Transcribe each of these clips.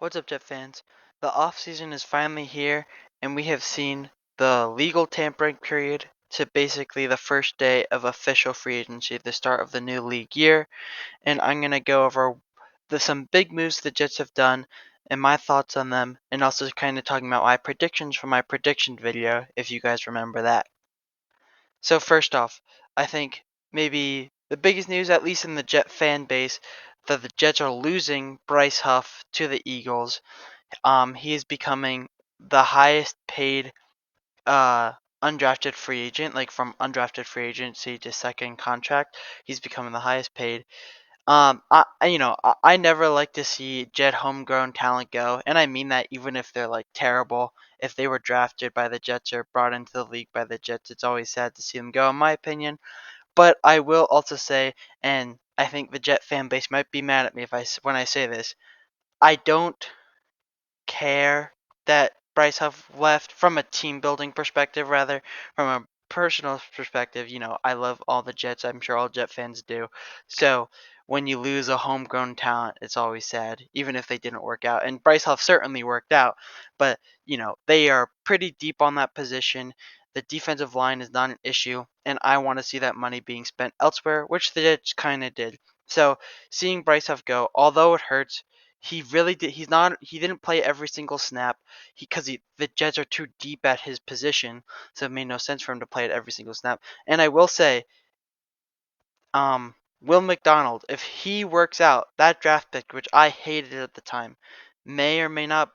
What's up, Jet fans? The offseason is finally here, and we have seen the legal tampering period to basically the first day of official free agency, the start of the new league year. And I'm going to go over some big moves the Jets have done and my thoughts on them, and also kind of talking about my predictions from my prediction video, if you guys remember that. So, first off, I think maybe the biggest news, at least in the Jet fan base, that the Jets are losing Bryce Huff to the Eagles. He is becoming the highest paid uh undrafted free agent, like from undrafted free agency to second contract. He's becoming the highest paid. I never like to see Jet homegrown talent go, and I mean that even if they're like terrible. If they were drafted by the Jets or brought into the league by the Jets, it's always sad to see them go, in my opinion. But I will also say, and I think the Jet fan base might be mad at me if when I say this, I don't care that Bryce Huff left from a team building perspective, rather from a personal perspective. I love all the Jets. I'm sure all Jet fans do. So when you lose a homegrown talent, it's always sad, even if they didn't work out. And Bryce Huff certainly worked out, but they are pretty deep on that position. The defensive line is not an issue, and I want to see that money being spent elsewhere, which the Jets kind of did. So seeing Bryce Huff go, although it hurts, he really did. He didn't play every single snap because the Jets are too deep at his position, so it made no sense for him to play at every single snap. And I will say, Will McDonald, if he works out, that draft pick, which I hated at the time, may or may not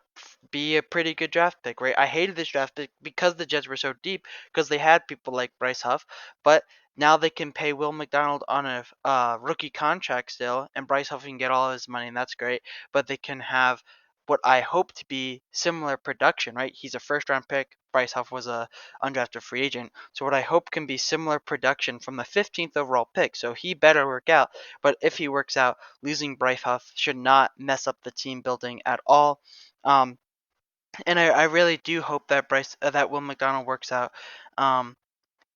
be a pretty good draft pick, right? I hated this draft pick because the Jets were so deep, because they had people like Bryce Huff, but now they can pay Will McDonald on a rookie contract still, and Bryce Huff can get all of his money, and that's great. But they can have what I hope to be similar production, right? He's a first round pick. Bryce Huff was a undrafted free agent. So what I hope can be similar production from the 15th overall pick. So he better work out. But if he works out, losing Bryce Huff should not mess up the team building at all. Um, and I really do hope that that Will McDonald works out. Um,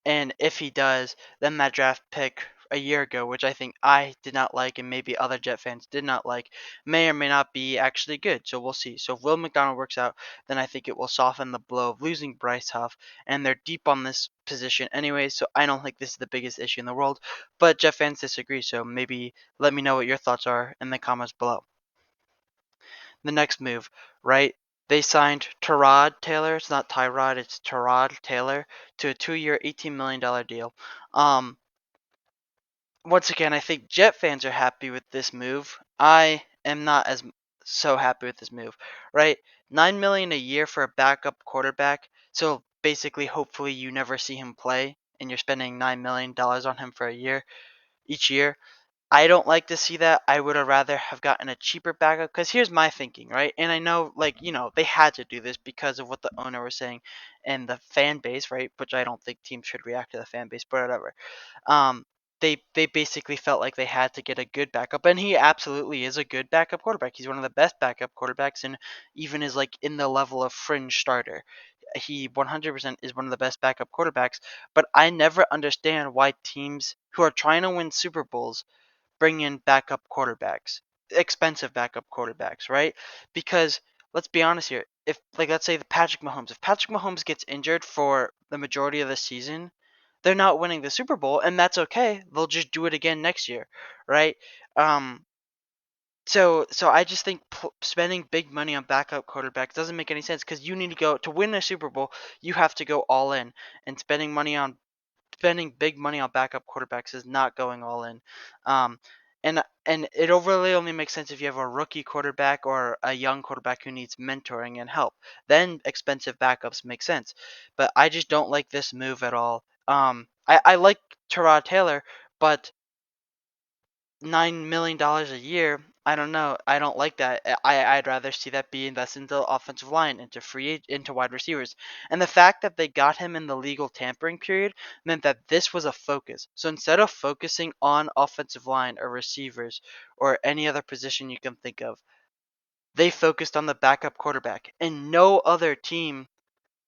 and if he does, then that draft pick a year ago, which I think I did not like and maybe other Jet fans did not like, may or may not be actually good. So we'll see. So if Will McDonald works out, then I think it will soften the blow of losing Bryce Huff. And they're deep on this position anyway, so I don't think this is the biggest issue in the world. But Jet fans disagree, so maybe let me know what your thoughts are in the comments below. The next move, right? They signed Tyrod Taylor. It's not Tyrod, it's Tyrod Taylor to a 2-year, $18 million deal. Um, Once again, I think Jet fans are happy with this move. I am not as so happy with this move, right? 9 million a year for a backup quarterback. So basically, hopefully, you never see him play, and you're spending $9 million on him for a year each year. I don't like to see that. I would have rather have gotten a cheaper backup because here's my thinking, right? And I know, like, they had to do this because of what the owner was saying and the fan base, right? Which I don't think teams should react to the fan base, but whatever. Um, they basically felt like they had to get a good backup, and he absolutely is a good backup quarterback. He's one of the best backup quarterbacks, and even is like in the level of fringe starter. He 100% is one of the best backup quarterbacks, but I never understand why teams who are trying to win Super Bowls bring in backup quarterbacks, expensive backup quarterbacks, right? Because let's be honest here. If like let's say if Patrick Mahomes gets injured for the majority of the season, they're not winning the Super Bowl, and that's okay. They'll just do it again next year, right? Um, so I just think spending big money on backup quarterbacks doesn't make any sense because you need to go to win a Super Bowl. You have to go all in, and spending big money on backup quarterbacks is not going all in. Um, and it overly only makes sense if you have a rookie quarterback or a young quarterback who needs mentoring and help. Then expensive backups make sense. But I just don't like this move at all. I like Tyrod Taylor, but $9 million a year. I don't know. I don't like that. I'd rather see that be invested into the offensive line, into wide receivers. And the fact that they got him in the legal tampering period meant that this was a focus. So instead of focusing on offensive line or receivers or any other position you can think of, they focused on the backup quarterback. And no other team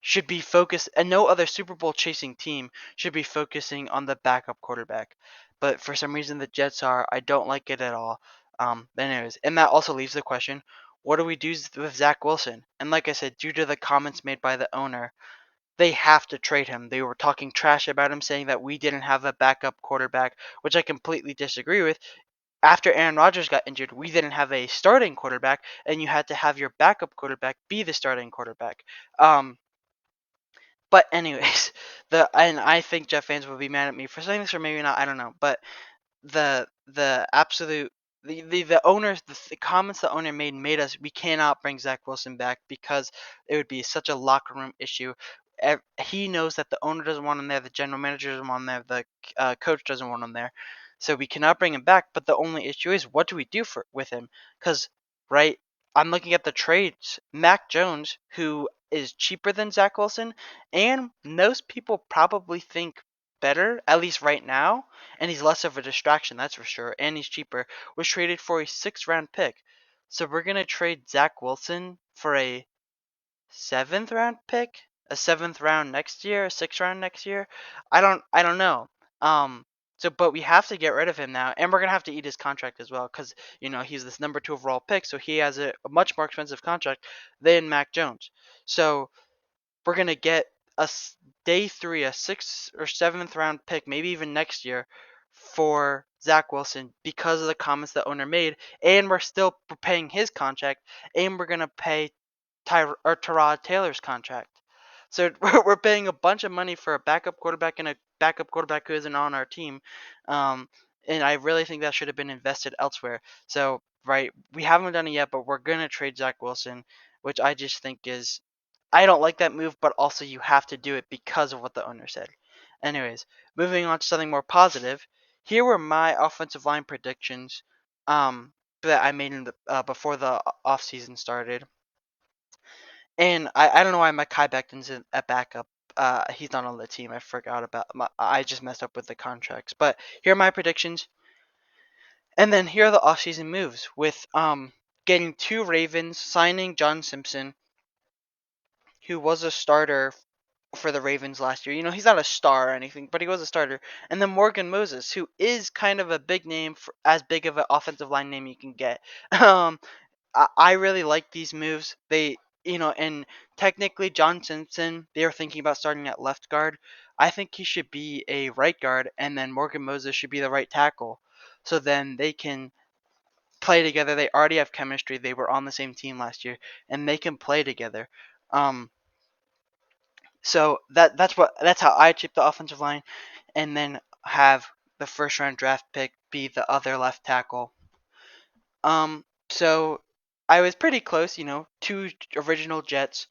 should be focused, and no other Super Bowl chasing team should be focusing on the backup quarterback. But for some reason, the Jets are. I don't like it at all. But anyways, and that also leaves the question: what do we do with Zach Wilson? And like I said, due to the comments made by the owner, they have to trade him. They were talking trash about him, saying that we didn't have a backup quarterback, which I completely disagree with. After Aaron Rodgers got injured, we didn't have a starting quarterback, and you had to have your backup quarterback be the starting quarterback. Um, but anyways, and I think Jet fans will be mad at me for saying this, or maybe not. I don't know. But the absolute the owner the comments the owner made us we cannot bring Zach Wilson back because it would be such a locker room issue. He knows that the owner doesn't want him there, the general manager doesn't want him there, the coach doesn't want him there, so we cannot bring him back. But the only issue is, what do we do with him? Because right, I'm looking at the trades. Mac Jones, who is cheaper than Zach Wilson, and most people probably think better, at least right now, and he's less of a distraction, that's for sure, and he's cheaper, was traded for a 6th round pick. So we're going to trade Zach Wilson for a 7th round pick, a 7th round next year, a 6th round next year. I don't know. Um so but we have to get rid of him now, and we're going to have to eat his contract as well, cuz he's this number 2 overall pick, so he has a much more expensive contract than Mac Jones. So we're gonna get a day 3, a 6th or 7th round pick, maybe even next year, for Zach Wilson because of the comments the owner made, and we're still paying his contract, and we're gonna pay Tyrod Taylor's contract. So we're paying a bunch of money for a backup quarterback and a backup quarterback who isn't on our team, um, and I really think that should have been invested elsewhere. So right, we haven't done it yet, but we're gonna trade Zach Wilson, which I just think is, I don't like that move, but also you have to do it because of what the owner said. Anyways, moving on to something more positive. Here were my offensive line predictions that I made before the offseason started. And I don't know why Mekhi Becton's at backup. He's not on the team. I forgot I just messed up with the contracts. But here are my predictions. And then here are the offseason moves with getting 2 Ravens, signing John Simpson, who was a starter for the Ravens last year. He's not a star or anything, but he was a starter. And then Morgan Moses, who is kind of a big name, as big of an offensive line name you can get. Um, I really like these moves. And technically John Simpson, they are thinking about starting at left guard. I think he should be a right guard, and then Morgan Moses should be the right tackle. So then they can play together. They already have chemistry. They were on the same team last year, and they can play together. So that's how I achieve the offensive line, and then have the 1st round draft pick be the other left tackle. So I was pretty close, 2 original Jets,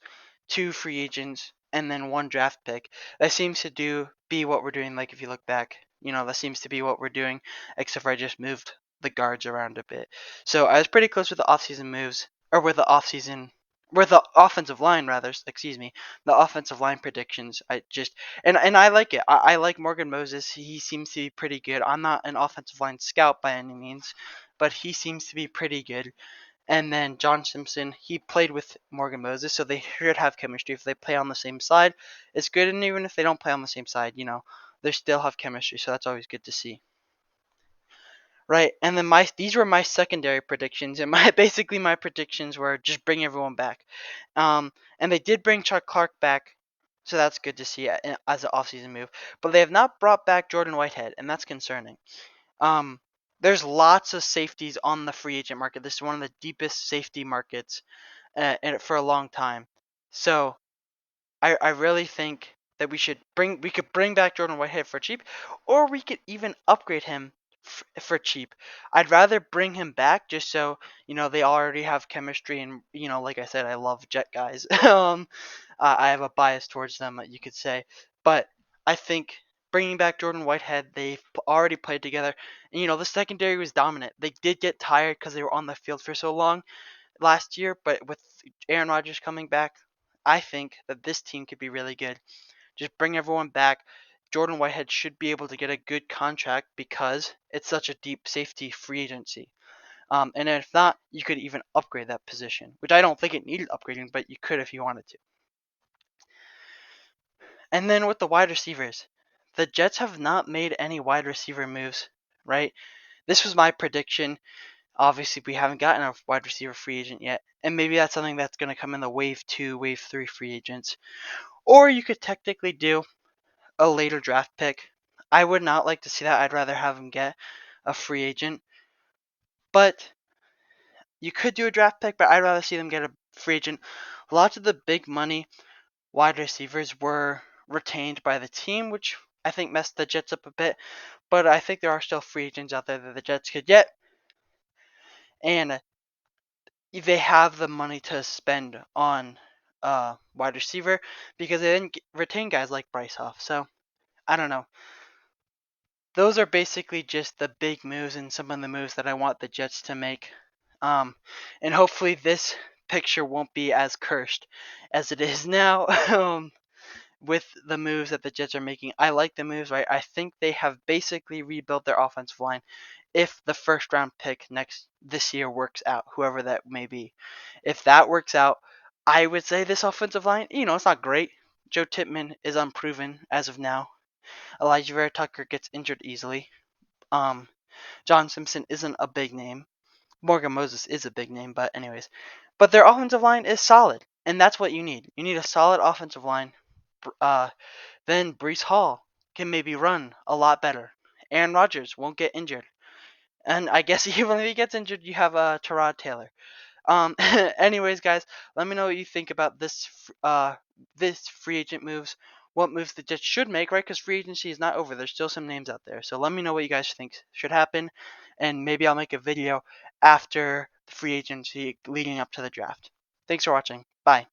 2 free agents, and then 1 draft pick. That seems to be what we're doing. Like if you look back, that seems to be what we're doing, except for I just moved the guards around a bit. So I was pretty close with the offseason moves, or with the offensive line rather. Excuse me, the offensive line predictions. And I like it. I like Morgan Moses. He seems to be pretty good. I'm not an offensive line scout by any means, but he seems to be pretty good. And then John Simpson, he played with Morgan Moses, so they should have chemistry. If they play on the same side, it's good. And even if they don't play on the same side, they still have chemistry, so that's always good to see. Right, and then these were my secondary predictions, and basically my predictions were just bring everyone back. And they did bring Chuck Clark back, so that's good to see as an offseason move. But they have not brought back Jordan Whitehead, and that's concerning. Um, there's lots of safeties on the free agent market. This is one of the deepest safety markets for a long time. So I really think that we could bring back Jordan Whitehead for cheap, or we could even upgrade him for cheap. I'd rather bring him back just so they already have chemistry, and like I said, I love Jet guys. I have a bias towards them, you could say, but I think bringing back Jordan Whitehead, they've already played together, and the secondary was dominant. They did get tired because they were on the field for so long last year, but with Aaron Rodgers coming back, I think that this team could be really good. Just bring everyone back. Jordan Whitehead should be able to get a good contract because it's such a deep safety free agency. And if not, you could even upgrade that position, which I don't think it needed upgrading, but you could if you wanted to. And then with the wide receivers, the Jets have not made any wide receiver moves, right? This was my prediction. Obviously, we haven't gotten a wide receiver free agent yet, and maybe that's something that's going to come in the wave 2, wave 3 free agents. Or you could technically do a later draft pick. I would not like to see that. I'd rather have him get a free agent. But you could do a draft pick, but I'd rather see them get a free agent. Lots of the big money wide receivers were retained by the team, which I think messed the Jets up a bit. But I think there are still free agents out there that the Jets could get. And they have the money to spend on wide receiver because they didn't retain guys like Bryce Huff. So I don't know. Those are basically just the big moves and some of the moves that I want the Jets to make. And hopefully this picture won't be as cursed as it is now. With the moves that the Jets are making. I like the moves, right? I think they have basically rebuilt their offensive line if the first round pick this year works out, whoever that may be. If that works out, I would say this offensive line, it's not great. Joe Tippmann is unproven as of now. Elijah Vera Tucker gets injured easily. John Simpson isn't a big name. Morgan Moses is a big name, but anyways. But their offensive line is solid, and that's what you need. You need a solid offensive line. Then Breece Hall can maybe run a lot better. Aaron Rodgers won't get injured. And I guess even if he gets injured, you have Tyrod Taylor. Anyways, guys, let me know what you think about this free agent moves. What moves the Jets should make, right? Because free agency is not over. There's still some names out there. So let me know what you guys think should happen, and maybe I'll make a video after the free agency leading up to the draft. Thanks for watching. Bye.